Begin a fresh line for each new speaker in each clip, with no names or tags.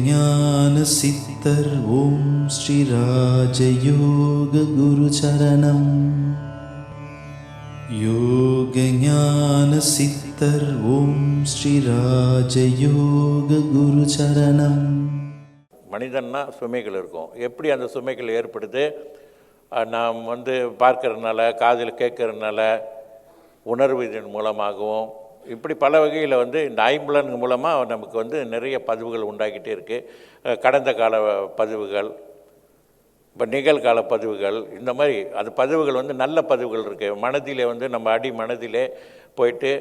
ஞான சித்தர் ஓம் ஸ்ரீ ராஜயோக குரு சரணம். யோக ஞான சித்தர் ஓம் ஸ்ரீ ராஜயோக குரு சரணம்.
மனிதன்னா சுமைகள் இருக்கும். எப்படி அந்த சுமைகள் ஏற்படுது? நாம் பார்க்கறதுனால, காதில் கேட்கறதுனால, உணர்வு இதன் மூலமாகவும், இப்படி பல வகையில் இந்த ஐம்புலன்கள் மூலமாக நமக்கு நிறைய பதிவுகள் உண்டாக்கிட்டே இருக்குது. கடந்த கால பதிவுகள், இப்போ நிகழ்கால பதிவுகள், இந்த மாதிரி அது பதிவுகள் நல்ல பதிவுகள் இருக்குது. மனதிலே நம்ம அடி மனதிலே போயிட்டு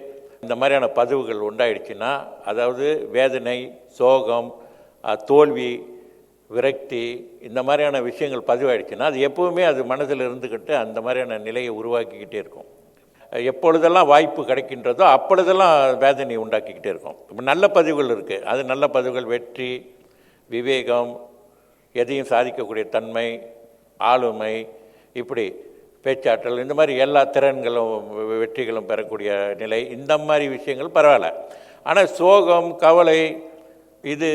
இந்த மாதிரியான பதிவுகள் உண்டாயிடுச்சுன்னா, அதாவது வேதனை, சோகம், தோல்வி, விரக்தி, இந்த மாதிரியான விஷயங்கள் பதிவாயிடுச்சுன்னா அது எப்போவுமே அது மனதில் இருந்துக்கிட்டு அந்த மாதிரியான நிலையை உருவாக்கிக்கிட்டே இருக்கும். எப்பொழுதெல்லாம் வாய்ப்பு கிடைக்கின்றதோ அப்பொழுதெல்லாம் வேதனை உண்டாக்கிக்கிட்டே இருக்கும். இப்போ நல்ல பதிவுகள் இருக்குது. அது நல்ல பதிவுகள் வெற்றி, விவேகம், எதையும் சாதிக்கக்கூடிய தன்மை, ஆளுமை, இப்படி பேச்சாற்றல், இந்த மாதிரி எல்லா திறன்களும் வெற்றிகளும் பெறக்கூடிய நிலை, இந்த மாதிரி விஷயங்கள் பரவாயில்ல. ஆனால் சோகம், கவலை, இது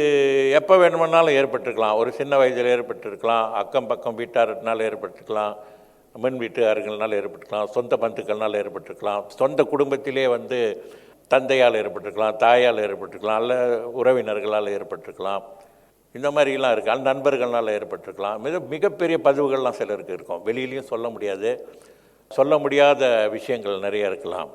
எப்போ வேணுமென்னாலும் ஏற்பட்டிருக்கலாம். ஒரு சின்ன வயதில் ஏற்பட்டிருக்கலாம், அக்கம் பக்கம் வீட்டார்னால ஏற்பட்டிருக்கலாம், முன் வீட்டுக்காரர்களால் ஏற்பட்டிருக்கலாம், சொந்த பந்துக்கள்னால் ஏற்பட்டிருக்கலாம், சொந்த குடும்பத்திலே தந்தையால் ஏற்பட்டிருக்கலாம், தாயால் ஏற்பட்டிருக்கலாம், அல்ல உறவினர்களால் ஏற்பட்டிருக்கலாம், இந்த மாதிரிலாம் இருக்குது. அந்த நண்பர்களால் ஏற்பட்டிருக்கலாம். மிகப்பெரிய பதிவுகள்லாம் சிலருக்கு இருக்கும். வெளியிலையும் சொல்ல முடியாது. சொல்ல முடியாத விஷயங்கள் நிறைய இருக்கலாம்.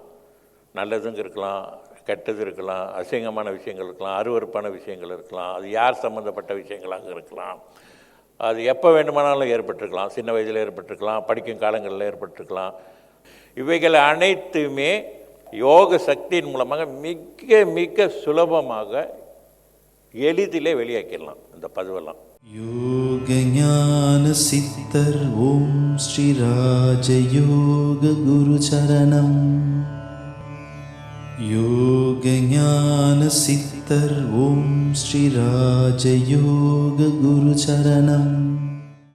நல்லதுங்க இருக்கலாம், கெட்டது இருக்கலாம், அசிங்கமான விஷயங்கள் இருக்கலாம், அருவருப்பான விஷயங்கள் இருக்கலாம், அது யார் சம்மந்தப்பட்ட விஷயங்களாக இருக்கலாம். அது எப்போ வேண்டுமானாலும் ஏற்பட்டிருக்கலாம். சின்ன வயதில் ஏற்பட்டிருக்கலாம், படிக்கும் காலங்களில் ஏற்பட்டிருக்கலாம். இவைகள் அனைத்துமே யோக சக்தியின் மூலமாக மிக மிக சுலபமாக எளிதிலே வெளியாக்கிடலாம் இந்த பதிவெல்லாம்.
யோக ஞான சித்தர் ஓம் ஸ்ரீ ராஜயோக குரு சரணம். யோக ஞான சித்தர் ஓம் ஸ்ரீ ராஜயோக குரு சரணம்.